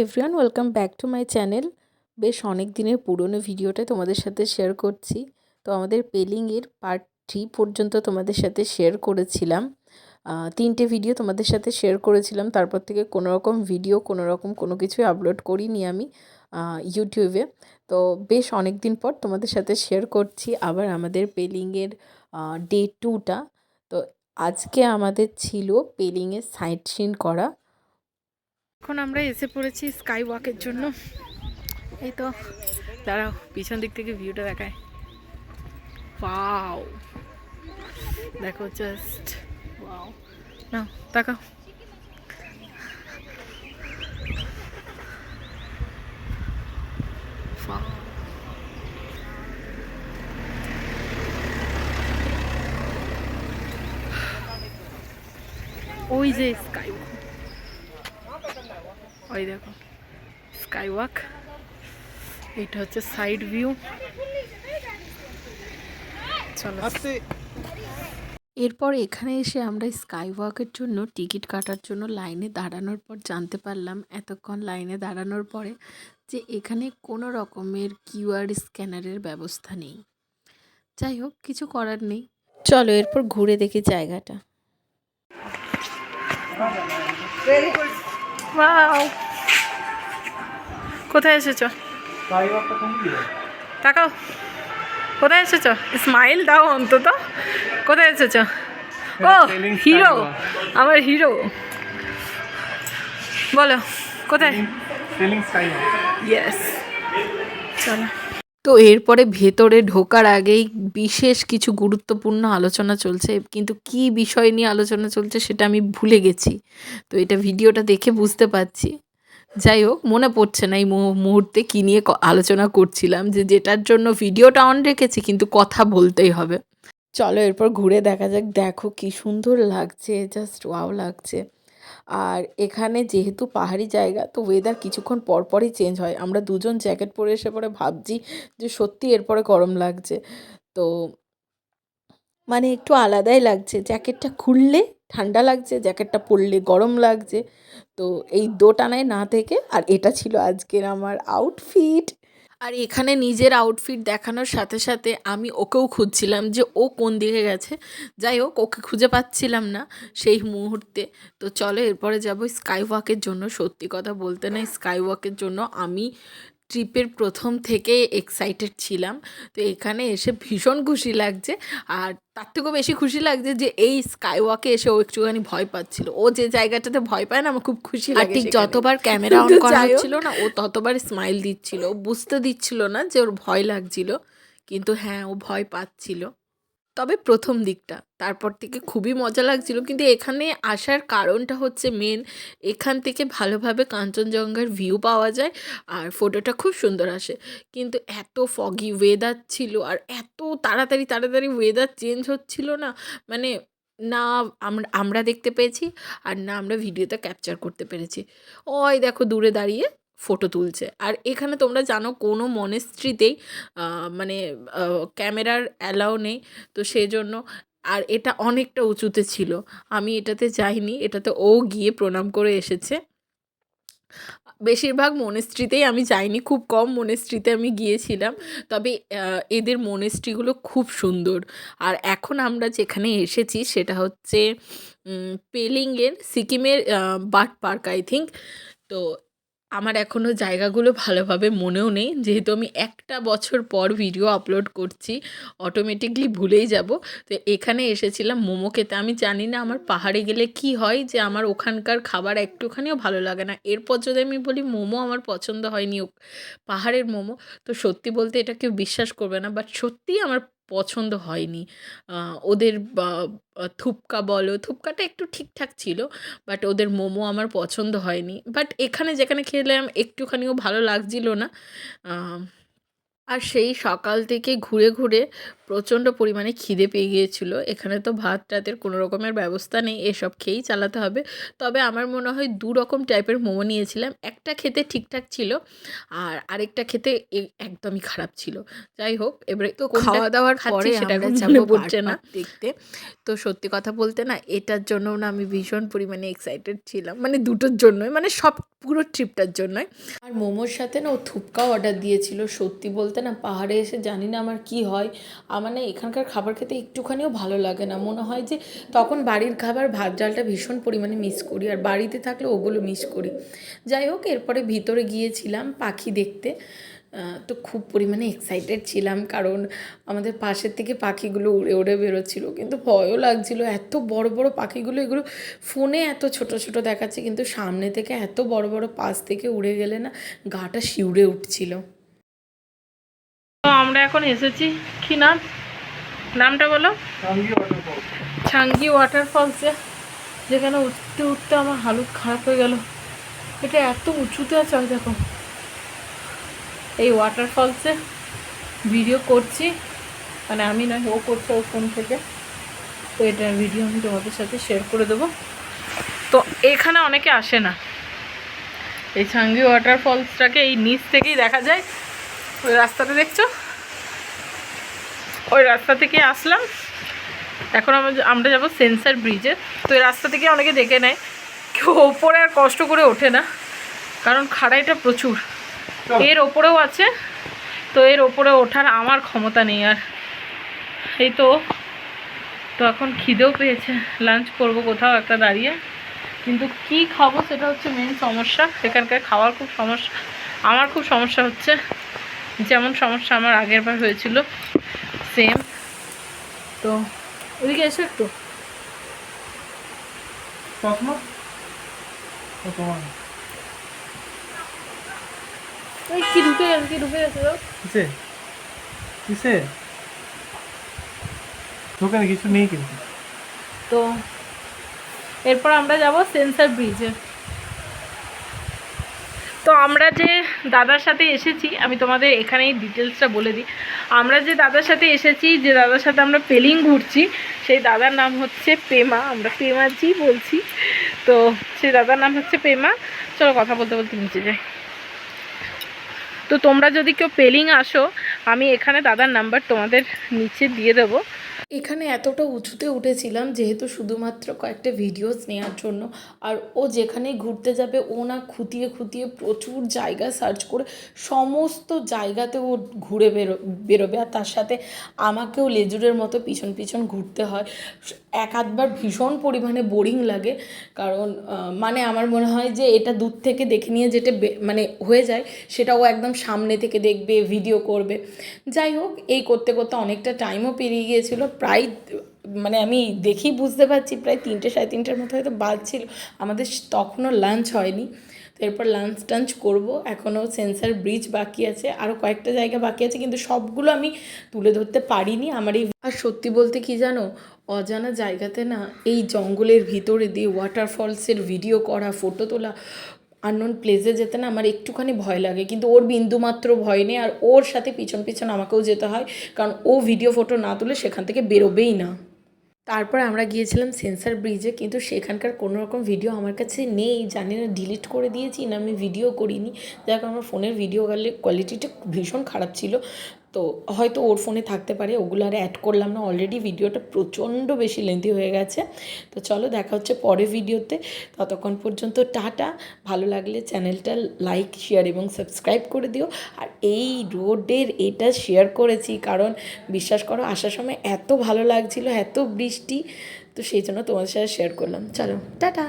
Everyone, welcome back to my channel. বেশ অনেক দিনের পুরনো ভিডিওটা তোমাদের সাথে শেয়ার করছি। তো আমাদের পেলিংয়ের পার্ট 3 পর্যন্ত তোমাদের সাথে শেয়ার করেছিলাম। 3টে ভিডিও তোমাদের সাথে শেয়ার করেছিলাম। তারপর থেকে কোনোরকম ভিডিও কোনো কিছুই আপলোড করিনি আমি ইউটিউবে। তো বেশ অনেক দিন পর তোমাদের সাথে শেয়ার করছি আবার আমাদের পেলিংয়ের ডে 2টা। তো আজকে আমাদের ছিল পেলিংয়ের সাইট সিন করা। এখন আমরা এসে পড়েছি স্কাই ওয়াকের জন্য। এই তো দাঁড়াও, পিছন দিক থেকে ভিউটা দেখায়। ওয়াও, দেখো জাস্ট ওয়াও। না তাকাও, ওই যে স্কাই ওয়াক, ওই দেখো স্কাই ওয়াক। এটা হচ্ছে সাইড ভিউ। চলো, এরপর এখানে এসে আমরা স্কাই ওয়াকের জন্য টিকিট কাটার জন্য লাইনে দাঁড়ানোর পর জানতে পারলাম, এতক্ষণ লাইনে দাঁড়ানোর পরে, যে এখানে কোনো রকমের কিউআর স্ক্যানারের ব্যবস্থা নেই। যাই হোক, কিছু করার নেই। চলো এরপর ঘুরে দেখি জায়গাটা। কোথায় এসেছো? তাকাও, কোথায় এসেছো? স্মাইল দাও অন্তত। কোথায় এসেছো? ও হিরো, আমার হিরো। বলো কোথায়? ইয়েস, চলো। তো এরপরে ভেতরে ঢোকার আগেই বিশেষ কিছু গুরুত্বপূর্ণ আলোচনা চলছে, কিন্তু কি বিষয় নিয়ে আলোচনা চলছে সেটা আমি ভুলে গেছি। তো এটা ভিডিওটা দেখে বুঝতে পারছি। যাই হোক, মনে পড়ছে না এই মুহূর্তে কী নিয়ে আলোচনা করছিলাম, যেটার জন্য ভিডিওটা অন রেখেছি, কিন্তু কথা বলতেই হবে। চলো এরপর ঘুরে দেখা যাক। দেখো কি সুন্দর লাগছে, জাস্ট ওয়াও লাগছে। আর এখানে যেহেতু পাহাড়ি জায়গা, তো ওয়েদার কিছুক্ষণ পরপরই চেঞ্জ হয়। আমরা দুজন জ্যাকেট পরে এসে পরে ভাবছি যে সত্যি এরপরে গরম লাগছে। তো মানে একটু আলাদাই লাগছে। জ্যাকেটটা খুললে ঠান্ডা লাগছে, জ্যাকেটটা পরলে গরম লাগছে। তো এই দোটানায় না থেকে, আর এটা ছিল আজকের আমার আউটফিট। আর এখানে নিজের আউটফিট দেখানোর সাথে সাথে আমি ওকেও খুঁজছিলাম যে ও কোন দিকে গেছে। যাই হোক, ওকে খুঁজে পাচ্ছিলাম না সেই মুহূর্তে। তো চলো এরপরে যাব স্কাই ওয়াকের জন্য। সত্যি কথা বলতে না, স্কাই ওয়াকের জন্য আমি ট্রিপের প্রথম থেকে এক্সাইটেড ছিলাম। তো এখানে এসে ভীষণ খুশি লাগছে। আর তার থেকেও বেশি খুশি লাগছে যে এই স্কাই ওয়াকে এসে ও একটুখানি ভয় পাচ্ছিল। ও যে জায়গাটাতে ভয় পায় না, আমার খুব খুশি লাগে। ঠিক যতবার ক্যামেরা অন করা হচ্ছিল না, ও ততবার স্মাইল দিচ্ছিল। ও বুঝতে দিচ্ছিল না যে ওর ভয় লাগছিল, কিন্তু হ্যাঁ, ও ভয় পাচ্ছিল। তবে প্রথম দিকটা, তারপর থেকে খুবই মজা লাগছিল। কিন্তু এখানে আসার কারণটা হচ্ছে মেন, এখান থেকে ভালোভাবে কাঞ্চনজঙ্ঘার ভিউ পাওয়া যায় আর ফটোটা খুব সুন্দর আসে। কিন্তু এত ফগি ওয়েদার ছিল, আর এত তাড়াতাড়ি তাড়াতাড়ি ওয়েদার চেঞ্জ হচ্ছিল না, মানে না আমরা দেখতে পেয়েছি, আর না আমরা ভিডিওতে ক্যাপচার করতে পেরেছি। ওই দেখো দূরে দাঁড়িয়ে ফটো তুলছে। আর এখানে তোমরা জানো কোনো মনেস্ট্রিতেই মানে ক্যামেরার অ্যালাউ নেই। তো সেজন্য, আর এটা অনেকটা উঁচুতে ছিল। আমি এটাতে যাইনি, এটাতে ও গিয়ে প্রণাম করে এসেছে। বেশিরভাগ মনেস্ট্রিতেই আমি যাইনি, খুব কম মনেস্ট্রিতে আমি গিয়েছিলাম। তবে এদের মনেস্ট্রিগুলো খুব সুন্দর। আর এখন আমরা যেখানে এসেছি সেটা হচ্ছে পেলিংয়ের, সিকিমের বার্ড পার্ক আই থিঙ্ক। তো আমার এখনও জায়গাগুলো ভালোভাবে মনেও নেই, যেহেতু আমি একটা বছর পর ভিডিও আপলোড করছি, অটোমেটিকলি ভুলেই যাব। তো এখানে এসেছিলাম মোমো খেতে। আমি জানি না আমার পাহাড়ে গেলে কি হয়, যে আমার ওখানকার খাবার একটুখানিও ভালো লাগে না। এরপর যদি আমি বলি মোমো আমার পছন্দ হয়নি, পাহাড়ের মোমো, তো সত্যি বলতে এটা কেউ বিশ্বাস করবে না, বাট সত্যিই আমার পছন্দ হয়নি। ওদের থুপকা বলো, থুপকাটা একটু ঠিকঠাক ছিল, বাট ওদের মোমো আমার পছন্দ হয়নি। বাট এখানে যেখানে খেলাম একটুখানিও ভালো লাগছিল না। আর সেই সকাল থেকে ঘুরে ঘুরে প্রচণ্ড পরিমাণে খিদে পেয়ে গিয়েছিল। এখানে তো ভাত টাতের কোনো রকমের ব্যবস্থা নেই, এসব খেয়েই চালাতে হবে। তবে আমার মনে হয় 2 রকম টাইপের মোমো নিয়েছিলাম। একটা খেতে ঠিকঠাক ছিল, আর আরেকটা খেতে একদমই খারাপ ছিল। যাই হোক, এবারে তো খাওয়া দাওয়ার পরে সেটা এখন মনে পড়ছে না দেখতে। তো সত্যি কথা বলতে না, এটার জন্য না আমি ভীষণ পরিমাণে এক্সাইটেড ছিলাম, মানে দুটোর জন্যই, মানে সব পুরো ট্রিপটার জন্যই। আর মোমোর সাথে না ও থুপকাও অর্ডার দিয়েছিল। সত্যি বলতে না, পাহাড়ে এসে জানি না আমার কি হয়, আমার না এখানকার খাবার খেতে একটুখানিও ভালো লাগে না। মনে হয় যে তখন বাড়ির খাবার ভাত ডালটা ভীষণ পরিমাণে মিস করি, আর বাড়িতে থাকলে ওগুলো মিস করি। যাই হোক, এরপরে ভিতরে গিয়েছিলাম পাখি দেখতে। তো খুব পরিমাণে এক্সাইটেড ছিলাম, কারণ আমাদের পাশের থেকে পাখিগুলো উড়ে উড়ে বেরোচ্ছিলো, কিন্তু ভয়ও লাগছিলো। এত বড় বড় পাখিগুলো, এগুলো ফোনে এত ছোট ছোট দেখাচ্ছে, কিন্তু সামনে থেকে এত বড় বড় পাশ থেকে উড়ে গেলে না গাটা শিউরে উঠছিল। তো আমরা এখন এসেছি, কি নাম, নামটা বলো? ছাঙ্গি ওয়াটারফলসে, যেখানে উঠতে উঠতে আমার হালত খারাপ হয়ে গেল। এটা এত উঁচুতে আছে, দেখো। এই ওয়াটারফলসে ভিডিও করছি, মানে আমি নয়, ও করছে ওর ফোন থেকে। তো এটার ভিডিও আমি তোমাদের সাথে শেয়ার করে দেবো। তো এখানে অনেকে আসে না। এই ছাঙ্গি ওয়াটারফলসটাকে এই নিচ থেকেই দেখা যায়। ওই রাস্তাটা দেখছো, ওই রাস্তা থেকে আসলাম। এখন আমরা যাবো সেন্সার ব্রিজে। তো এই রাস্তা থেকে অনেকে দেখে নেয়, কেউ ওপরে আর কষ্ট করে ওঠে না, কারণ খাড়াইটা প্রচুর। এর ওপরেও আছে, তো এর ওপরে ওঠার আমার ক্ষমতা নেই আর। এই তো এখন খিদেও পেয়েছে, লাঞ্চ করব কোথাও একটা দাঁড়িয়ে, কিন্তু কি খাবো সেটা হচ্ছে মেন সমস্যা। এখানকার খাওয়ার খুব সমস্যা, আমার খুব সমস্যা হচ্ছে, যেমন সমস্যা আমার আগের বার হয়েছিল সেম। তো ওদিকে এসো একটু। কি ঢুকে গেছে দোকানে কিছু নেই কিন্তু। তো এরপর আমরা যাব সেন্সার ব্রিজে। তো আমরা যে দাদার সাথে এসেছি, আমি তোমাদের এখানেই ডিটেলসটা বলে দিই। আমরা যে দাদার সাথে এসেছি, যে দাদার সাথে আমরা পেলিং ঘুরছি, সেই দাদার নাম হচ্ছে পেমা। আমরা পেমাজি বলছি। তো সেই দাদার নাম হচ্ছে পেমা। চলো কথা বলতে বলতে নিচে যাই। তো তোমরা যদি কেউ পেলিং আসো, আমি এখানে দাদার নাম্বার তোমাদের নিচে দিয়ে দেবো। এখানে এতটা উঁচুতে উঠেছিলাম যেহেতু শুধুমাত্র কয়েকটা ভিডিওস নেওয়ার জন্য। আর ও যেখানেই ঘুরতে যাবে, ও না খুঁটিয়ে খুঁটিয়ে প্রচুর জায়গা সার্চ করে সমস্ত জায়গাতে ও ঘুরে বেরোবে। আর তার সাথে আমাকেও লেজুরের মতো পিছন পিছন ঘুরতে হয়। এক আধবার ভীষণ পরিমাণে বোরিং লাগে, কারণ মানে আমার মনে হয় যে এটা দূর থেকে দেখে নিয়ে যেটা মানে হয়ে যায়, সেটা ও একদম সামনে থেকে দেখবে, ভিডিও করবে। যাই হোক, এই করতে করতে অনেকটা টাইমও পেরিয়ে গিয়েছিল। প্রায় মানে আমি দেখি বুঝতে পারছি প্রায় 3টে 3:30টার মতো হয়তো বাজছিল। আমাদের তখনও লাঞ্চ হয়নি। তো এরপর লাঞ্চ টাঞ্চ করবো। এখনও সেন্সার ব্রিজ বাকি আছে, আরও কয়েকটা জায়গা বাকি আছে, কিন্তু সবগুলো আমি তুলে ধরতে পারিনি আমার এই। আর সত্যি বলতে কি জানো, অজানা জায়গাতে না, এই জঙ্গলের ভিতরে দিয়ে ওয়াটারফলসের ভিডিও করা, ফটো তোলা, আননোন প্লেসে যেতে না আমার একটুখানি ভয় লাগে, কিন্তু ওর বিন্দুমাত্র ভয় নেই। আর ওর সাথে পিছন পিছন আমাকেও যেতে হয়, কারণ ও ভিডিও ফটো না তুলে সেখান থেকে বেরোবেই না। তারপর আমরা গিয়েছিলাম সেন্সার ব্রিজে, কিন্তু সেখানকার কোনো রকম ভিডিও আমার কাছে নেই। জানি না ডিলিট করে দিয়েছি না আমি ভিডিও করিনি। যাক, আমার ফোনের ভিডিও কোয়ালিটিটা ভীষণ খারাপ ছিল, তো হয়তো ওর ফোনে থাকতে পারে, ওগুলো আর অ্যাড করলাম না। অলরেডি ভিডিওটা প্রচণ্ড বেশি লেন্থি হয়ে গেছে। তো চলো, দেখা হচ্ছে পরের ভিডিওতে। ততক্ষণ পর্যন্ত টাটা। ভালো লাগলে চ্যানেলটা লাইক, শেয়ার এবং সাবস্ক্রাইব করে দিও। আর এই রোডের এটা শেয়ার করেছি কারণ বিশ্বাস করো, আসার সময় এত ভালো লাগছিল, এত বৃষ্টি, তো সেই জন্য তোমাদের সাথে শেয়ার করলাম। চলো টাটা।